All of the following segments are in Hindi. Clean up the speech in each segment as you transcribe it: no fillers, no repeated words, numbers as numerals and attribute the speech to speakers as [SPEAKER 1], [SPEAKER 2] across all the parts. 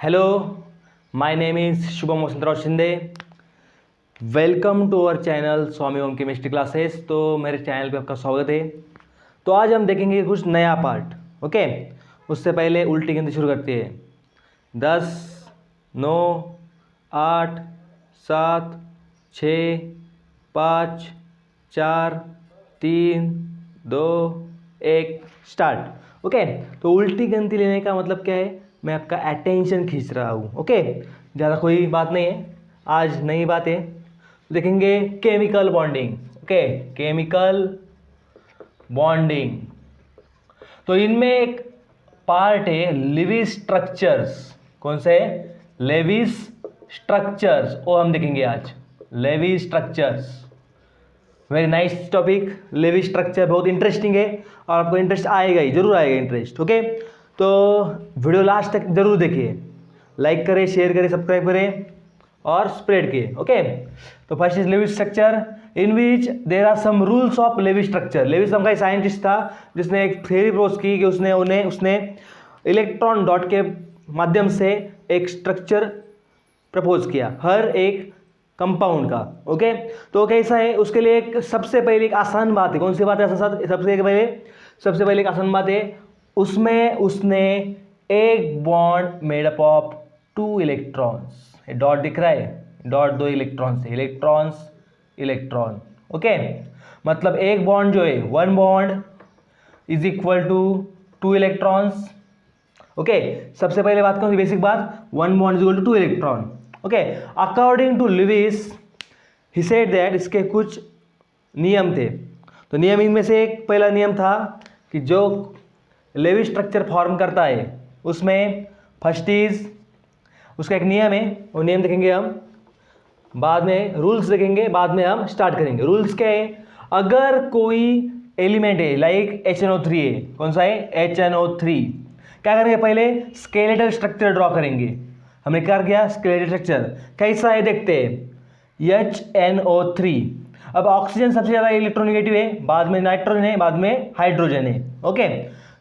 [SPEAKER 1] Hello, my name is Shubham Vasantrao Shinde. Welcome to our channel Swami Om chemistry classes. तो मेरे चैनल पे आपका स्वागत है। तो आज हम देखेंगे कुछ नया पार्ट। ओके, उससे पहले उल्टी गिनती शुरू करते हैं। 10, 9, 8, 7, 6, 5, 4, 3, 2, 1 स्टार्ट। ओके, तो उल्टी गिनती लेने का मतलब क्या है? मैं आपका अटेंशन खींच रहा हूँ। ओके, ज़्यादा कोई बात नहीं है, आज नई बात है। देखेंगे chemical bonding. Okay, chemical bonding. तो इनमें एक पार्ट है लेविस स्ट्रक्चर्स। कौन से? लेविस स्ट्रक्चर्स, वो हम देखेंगे आज। Lewis structures, very nice topic. Lewis structure बहुत इंटरेस्टिंग है और आपको इंटरेस्ट आएगा ही, जरूर आएगा इंटरेस्ट। ओके, तो वीडियो लास्ट तक जरूर देखिए, लाइक करें, शेयर करें, सब्सक्राइब करें और स्प्रेड किए। ओके, तो first is Lewis structure in which there are some rules of Lewis structure. Lewis नाम का एक साइंटिस्ट था जिसने एक थ्योरी प्रपोज की कि उसने इलेक्ट्रॉन डॉट के माध्यम से एक स्ट्रक्चर प्रपोज किया हर एक कंपाउंड का। ओके, तो कैसा है उसके लिए एक सबसे पहले एक आसान बात है। कौन सी बात है? सबसे पहले एक आसान बात है, उसमें उसने एक bond made up of 2 electrons. Dot दिख रहा है, डॉट 2 इलेक्ट्रॉन से, इलेक्ट्रॉन। ओके, मतलब एक बॉन्ड जो है, 1 bond is equal to 2 electrons. Okay, सबसे पहले बात कौन सी बेसिक बात? 1 bond is equal to 2 electron. Okay, according to Lewis he said that, इसके कुछ नियम थे। तो नियम, इनमें से एक पहला नियम था कि जो लेविस स्ट्रक्चर फॉर्म करता है उसमें फर्स्ट इज, उसका एक नियम है, वो नियम देखेंगे हम बाद में, रूल्स देखेंगे बाद में, हम स्टार्ट करेंगे। रूल्स क्या है? अगर कोई एलिमेंट है लाइक HNO3 है, कौन सा है? HNO3, क्या करेंगे? पहले स्केलेटल स्ट्रक्चर ड्रॉ करेंगे। हमने क्या किया? स्केलेटल स्ट्रक्चर कैसा है देखते हैं। HNO3। अब ऑक्सीजन सबसे ज़्यादा इलेक्ट्रोनेगेटिव है, बाद में नाइट्रोजन है, बाद में हाइड्रोजन है। ओके,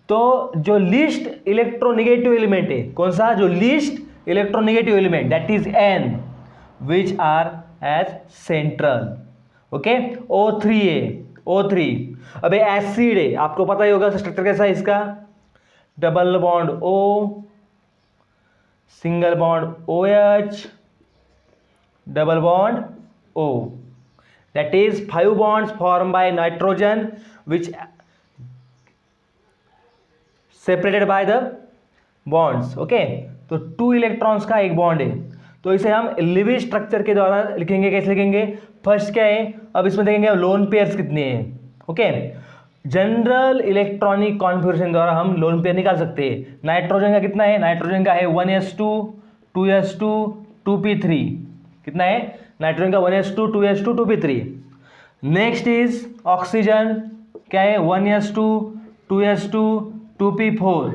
[SPEAKER 1] तो जो लीस्ट इलेक्ट्रोनेगेटिव एलिमेंट है, कौन सा? जो least electronegative element, that is N, which are as central. Okay, O3 है, O3। अब एसिड है, आपको पता ही होगा स्ट्रक्चर कैसा है इसका। Double bond O, single bond OH, double bond O, that is 5 bonds formed by nitrogen which separated by the bonds. Okay, तो 2 इलेक्ट्रॉन्स का एक बॉन्ड है, तो इसे हम लेविस स्ट्रक्चर के द्वारा लिखेंगे। कैसे लिखेंगे? फर्स्ट क्या है, अब इसमें देखेंगे लोन पेयर्स कितने हैं। ओके, जनरल इलेक्ट्रॉनिक कॉन्फ़िगरेशन द्वारा हम लोन पेयर निकाल सकते हैं। नाइट्रोजन का कितना है? नाइट्रोजन का है 1s2 2s2 2p3। कितना है नाइट्रोजन का? 1s2 2s2 2p3। Next is oxygen, क्या है? 1s2 2s2 2p4,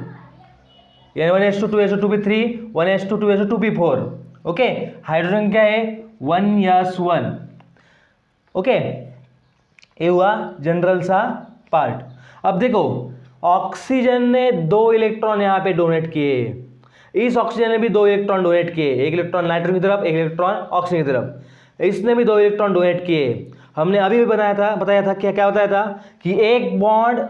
[SPEAKER 1] यानी 1s2 2s2 2p3, 1s2 2s2 2p4। Okay, hydrogen क्या है? 1s1। ओके, ये हुआ जनरल सा पार्ट। अब देखो, ऑक्सीजन ने 2 इलेक्ट्रॉन यहाँ पे डोनेट किए, इस ऑक्सीजन ने भी 2 इलेक्ट्रॉन डोनेट किए, एक इलेक्ट्रॉन नाइट्रोजन की तरफ, एक इलेक्ट्रॉन ऑक्सीजन की तरफ। इसने भी 2 इलेक्ट्रॉन डोनेट किए। हमने अभी भी बताया था क्या बताया था कि एक बॉन्ड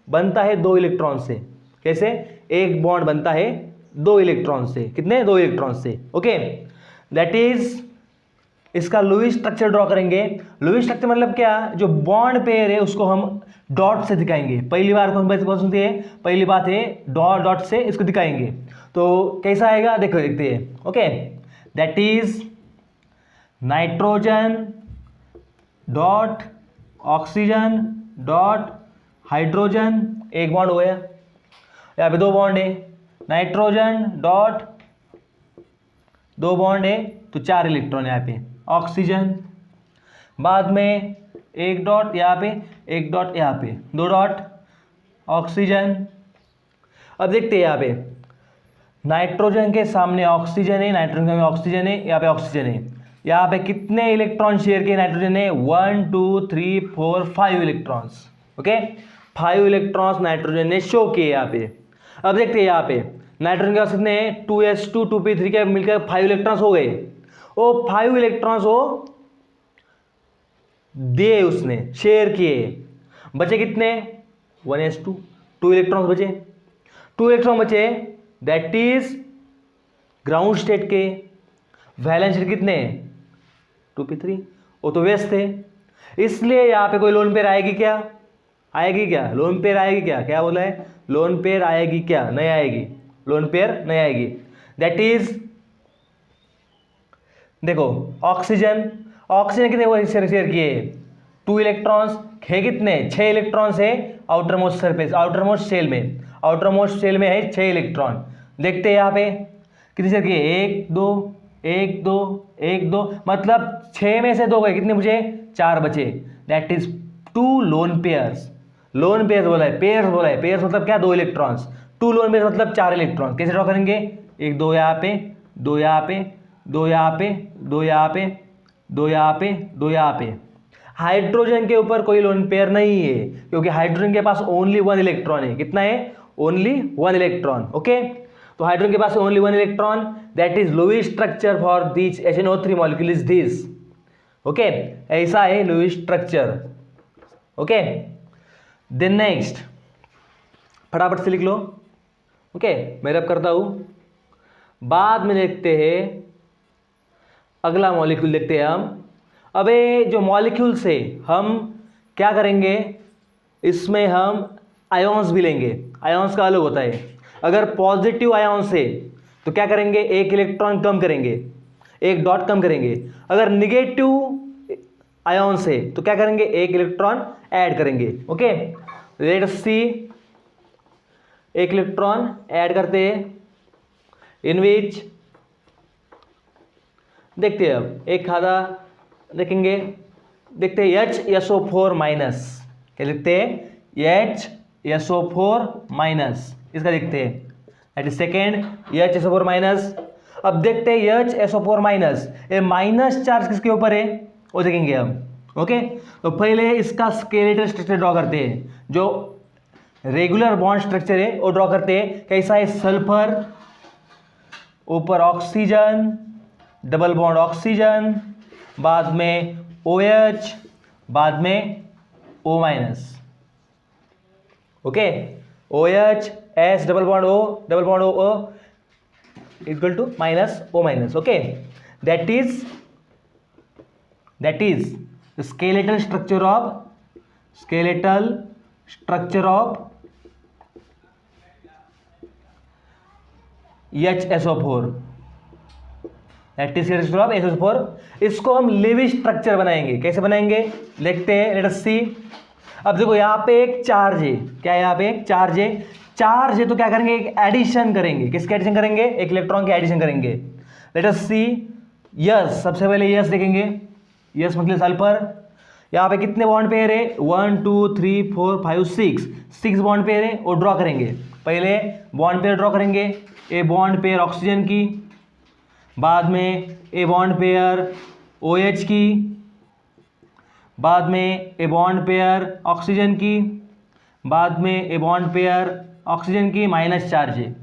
[SPEAKER 1] बनता है 2 इलेक्ट्रॉन से। कैसे? एक बॉन्ड बनता है 2 इलेक्ट्रॉन से। कितने? 2 इलेक्ट्रॉन से। ओके, दैट इज, इसका लुईस स्ट्रक्चर ड्रॉ करेंगे। लुईस स्ट्रक्चर मतलब क्या? जो बॉन्ड पेयर है उसको हम डॉट से दिखाएंगे। पहली बार कौन सुनती है? पहली बात है डॉट से इसको दिखाएंगे। तो कैसा आएगा देखते हैं। Okay, that is nitrogen dot oxygen dot hydrogen, एक बॉन्ड हो गया। यहाँ पे 2 बॉन्ड है, नाइट्रोजन डॉट 2 बॉन्ड है, तो 4 इलेक्ट्रॉन यहाँ पे ऑक्सीजन। बाद में एक डॉट यहाँ पे, एक डॉट यहाँ पे, 2 डॉट ऑक्सीजन। अब देखते हैं यहाँ पे नाइट्रोजन के सामने ऑक्सीजन है, नाइट्रोजन के सामने ऑक्सीजन है, यहाँ पे ऑक्सीजन है। यहाँ पे कितने इलेक्ट्रॉन शेयर किए नाइट्रोजन ने? 1 2 3 4 5 इलेक्ट्रॉन्स। ओके, 5 इलेक्ट्रॉन्स नाइट्रोजन ने शो किए यहाँ पे। अब देखते हैं यहाँ पे नाइट्रोजन के पास कितने हैं 2s2 2p3 के मिलकर 5 इलेक्ट्रॉन्स हो गए। वो 5 इलेक्ट्रॉन्स हो दिए, उसने शेयर किए, बचे कितने 1s2 2 इलेक्ट्रॉन्स बचे, 2 इलेक्ट्रॉन बचे, दैट इज ग्राउंड स्टेट के। वैलेंस स्टेट कितने 2p3, वो तो व्यस्त थे, इसलिए यहां पे कोई लोन पेयर आएगी क्या, आएगी क्या लोन पेयर आएगी क्या, क्या बोला है लोन पेयर आएगी क्या, नहीं आएगी, लोन पेयर नहीं आएगी। दैट इज देखो ऑक्सीजन, ऑक्सीजन कितने शेयर किए 2 इलेक्ट्रॉन्स, है कितने 6 इलेक्ट्रॉन्स है outermost surface, outermost shell में, आउटर मोस्ट शेल में है 6 इलेक्ट्रॉन। देखते हैं यहाँ पे कितने शेयर किए 1 2 1 2 1 2, मतलब 6 में से 2 गए, कितने मुझे 4 बचे, that is 2 lone pairs. Lone pairs बोला है, पेयर्स बोला है, पेयर्स मतलब क्या 2 इलेक्ट्रॉन्स, 2 लोन पेयर्स मतलब 4 इलेक्ट्रॉन। कैसे ड्रॉ करेंगे 1 2 यहाँ पे 2 यहाँ पे 2 यहाँ पे 2 यहाँ पे 2 यहाँ पे 2 यहाँ पे। हाइड्रोजन के ऊपर कोई लोन पेयर नहीं है क्योंकि हाइड्रोजन के पास ओनली 1 इलेक्ट्रॉन है, कितना है ओनली 1 इलेक्ट्रॉन। ओके, तो हाइड्रोजन के पास only 1 electron, that is Lewis structure for this HNO3 molecule is this. Okay, ऐसा है Lewis structure. Okay, then next फटाफट से लिख लो। ओके, मैं रब करता हूं, बाद में देखते हैं अगला मॉलिक्यूल देखते हैं हम। अबे जो मॉलिक्यूल से हम क्या करेंगे, इसमें हम आयोन्स भी लेंगे, आयोन्स का अलग होता है। अगर पॉजिटिव आयोन्स है तो क्या करेंगे 1 इलेक्ट्रॉन कम करेंगे, 1 डॉट कम करेंगे। अगर निगेटिव आयोन्स है तो क्या करेंगे 1 इलेक्ट्रॉन ऐड करेंगे। ओके, लेट अस सी, 1 इलेक्ट्रॉन ऐड करते हैं इन विच, देखते हैं अब एक खादा देखेंगे, देखते हैं HSO4 माइनस, क्या लिखते हैं HSO4 माइनस, इसका देखते हैं that is second HSO4 minus. अब देखते हैं HSO4 माइनस, ये माइनस चार्ज किसके ऊपर है वो देखेंगे हम। ओके, तो पहले इसका स्केलेटल स्ट्रक्चर ड्रॉ करते हैं, जो रेगुलर बॉन्ड स्ट्रक्चर है वो ड्रॉ करते हैं। कैसा है सल्फर, ऊपर ऑक्सीजन, डबल बॉन्ड ऑक्सीजन, बाद में OH, बाद में O minus. Okay, OH S double bond O double bond O equal to minus O minus. Okay, that is skeletal structure of HSO4, that is skeletal of HSO4। इसको हम लिविंग स्ट्रक्चर बनाएंगे, कैसे बनाएंगे देखते हैं, लेट अस सी। अब देखो यहाँ पे एक चार्ज है, क्या है यहाँ पे एक चार्ज है, चार्ज है तो क्या करेंगे एक एडिशन करेंगे, किसके एडिशन करेंगे 1 इलेक्ट्रॉन के एडिशन करेंगे। लेट अस सी यस, सबसे पहले यस देखेंगे, यस मतलब सल्फर। यहाँ पे कितने बॉन्ड पेयर है 1 2 3 4 5 6 बॉन्ड पेयर है, वो ड्रॉ करेंगे। पहले बॉन्ड पेयर ड्रॉ करेंगे, ए बॉन्ड पेयर ऑक्सीजन की, बाद में ए बॉन्ड पेयर OH की, बाद में ए बॉन्ड पेयर ऑक्सीजन की, बाद में ए बॉन्ड पेयर ऑक्सीजन की, माइनस चार्ज है।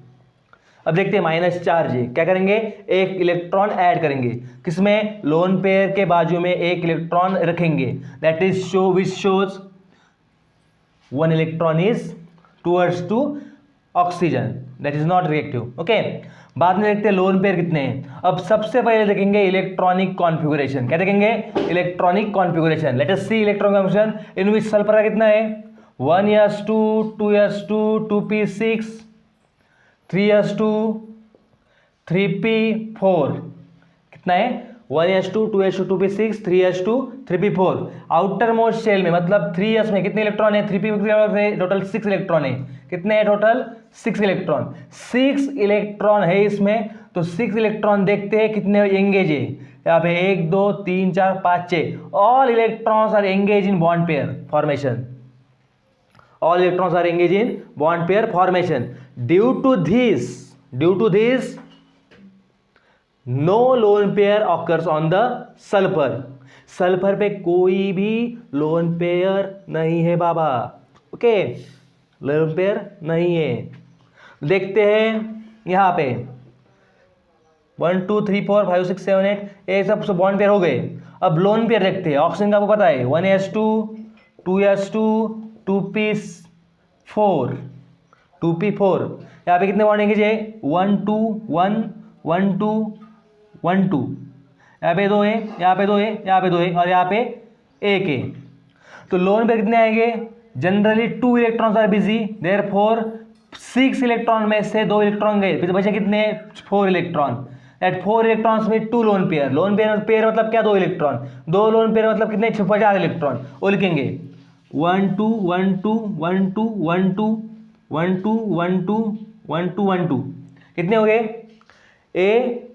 [SPEAKER 1] अब देखते हैं माइनस चार्ज है, क्या करेंगे 1 इलेक्ट्रॉन ऐड करेंगे, किसमें लोन पेयर के बाजू में 1 इलेक्ट्रॉन रखेंगे, that is show which shows 1 electron is towards to oxygen, that is not reactive. Okay, बाद में देखते हैं लोन पेयर कितने हैं। अब सबसे पहले देखेंगे इलेक्ट्रॉनिक कॉन्फ़िगरेशन, क्या देखेंगे इलेक्ट्रॉनिक कॉन्फ़िगरेशन। लेट अस सी इलेक्ट्रॉनिक कॉन्फ़िगरेशन इन विच सल्फर का कितना है 1s2 2s2 2p6 3s2 3p4, कितना है 1s2 2s2 2p6 3s2 3p4। Outer most shell में मतलब 3s में कितने इलेक्ट्रॉन है 3p टोटल 6 इलेक्ट्रॉन है, कितने हैं टोटल 6 इलेक्ट्रॉन, 6 इलेक्ट्रॉन है इसमें। तो 6 इलेक्ट्रॉन देखते हैं कितने एंगेज है, यहाँ पे 1 2 3 4 5 6, all electrons are engage in bond pair formation, all electrons are engaged in bond pair formation. Due to this no lone pair occurs on the sulfur, sulphur पे कोई भी लोन पेयर नहीं है बाबा। ओके, लोन पेयर नहीं है। देखते हैं यहाँ पे 1 2 3 4 5 6 7 8 ये सब बॉन्ड पेयर हो गए। अब लोन पेयर देखते हैं। ऑक्सीजन का आपको पता है 1s2 2s2 2p4 2p4। यहाँ पे कितने बॉन्ड एंगेज है 1 2 1 1 2 1 2। यहाँ पे 2 है, यहाँ पे 2 है, यहाँ पे 2 है और यहाँ पे 1 है। तो लोन पेयर कितने आएंगे? Generally 2 electrons are busy, therefore 6 electron में से 2 इलेक्ट्रॉन गए, फिर बचे कितने 4 इलेक्ट्रॉन। दैट 4 इलेक्ट्रॉन्स में 2 लोन पेयर। लोन पेयर मतलब क्या? 2 इलेक्ट्रॉन। 2 लोन पेयर मतलब कितने 4 इलेक्ट्रॉन। वो लिखेंगे 1 2 1 2 1 2 1 2 1 2 1 2 1 2 1 2। कितने हो गए? ए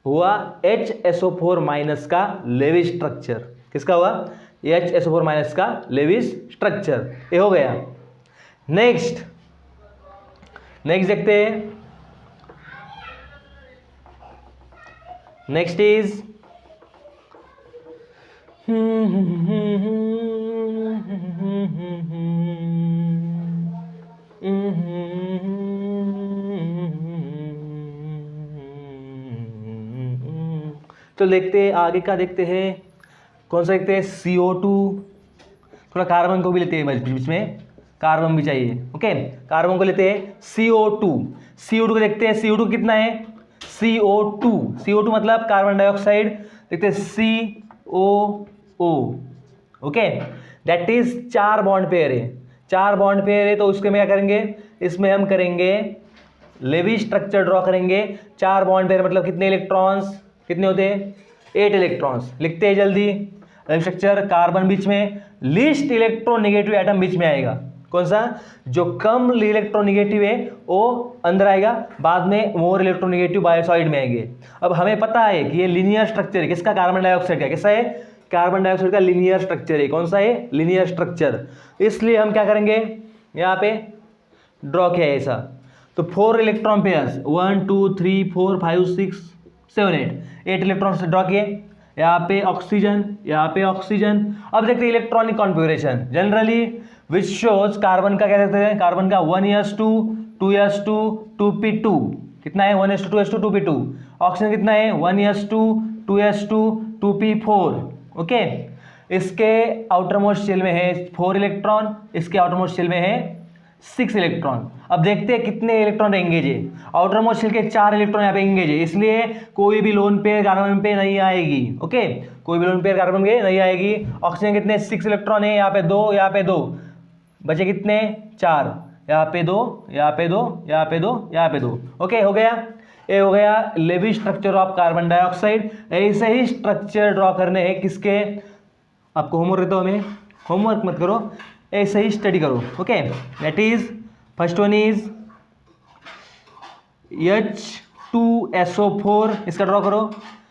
[SPEAKER 1] हुआ HSO4 माइनस का लेविस स्ट्रक्चर। किसका हुआ? HSO4 माइनस का लेविस स्ट्रक्चर। ये हो गया। नेक्स्ट देखते हैं। नेक्स्ट इज तो देखते हैं आगे का। देखते हैं कौन सा देखते हैं? CO2। थोड़ा कार्बन को भी लेते हैं, बीच में कार्बन भी चाहिए। ओके, कार्बन को लेते हैं CO2 को देखते हैं। CO2 कितना है? CO2 मतलब कार्बन डाइऑक्साइड। देखते हैं COO। Okay, that is 4 bond pair है। 4 बॉन्ड पेयर है तो उसके में क्या करेंगे? इसमें हम करेंगे लेविस स्ट्रक्चर ड्रॉ करेंगे। 4 बॉन्ड पेयर मतलब कितने इलेक्ट्रॉन्स? कितने होते हैं? 8 इलेक्ट्रॉन्स। लिखते हैं जल्दी। लेविस स्ट्रक्चर, कार्बन बीच में, लीस्ट इलेक्ट्रोनेगेटिव एटम बीच में आएगा। कौन सा? जो कम इलेक्ट्रोनेगेटिव है वो अंदर आएगा, बाद में मोर इलेक्ट्रोनेगेटिव बायो साइड में आएंगे। अब हमें पता है कि ये लीनियर स्ट्रक्चर है। किसका? कार्बन डाइऑक्साइड का। कैसा है? कार्बन डाइऑक्साइड का लीनियर स्ट्रक्चर है। कौन सा है? Linear structure. इसलिए हम क्या करेंगे? यहाँ पे ड्रॉ किया है ऐसा। तो 4 इलेक्ट्रॉन पेयर्स 1 2 3 4 5 6 7 8 इलेक्ट्रॉन से ड्रॉ किए। यहाँ पे ऑक्सीजन, यहाँ पे ऑक्सीजन। अब देखते हैं electronic configuration. Generally which shows carbon का क्या देखते हैं? कार्बन का 1s2 2s2 2p2। कितना है? 1s2 2s2 2p2। ऑक्सीजन कितना है? 1s2 2s2 2p4। ओके, इसके आउटर मोस्ट शेल में है 4 इलेक्ट्रॉन, इसके आउटर मोस्ट शेल में है 6 इलेक्ट्रॉन। अब देखते हैं कितने इलेक्ट्रॉन एंगेज है। आउटर मोस्ट शेल के 4 इलेक्ट्रॉन यहाँ पे एंगेज है, इसलिए कोई भी लोन पेयर कार्बन पे नहीं आएगी। ओके, कोई भी लोन पेयर कार्बन पे नहीं आएगी। ऑक्सीजन कितने? 6 इलेक्ट्रॉन है, यहाँ पे 2, यहाँ पे 2, बचे कितने? 4। यहाँ पे 2, यहाँ पे 2, यहाँ पे 2, यहाँ पे 2। ओके, हो गया। ये हो गया Lewis structure of carbon dioxide. ऐसे ही स्ट्रक्चर ड्रॉ करने हैं किसके? आपको होमवर्क देता हूँ मैं, होमवर्क मत करो, ऐसे ही स्टडी करो। Okay, that is first one is H2SO4, इसका ड्रॉ करो।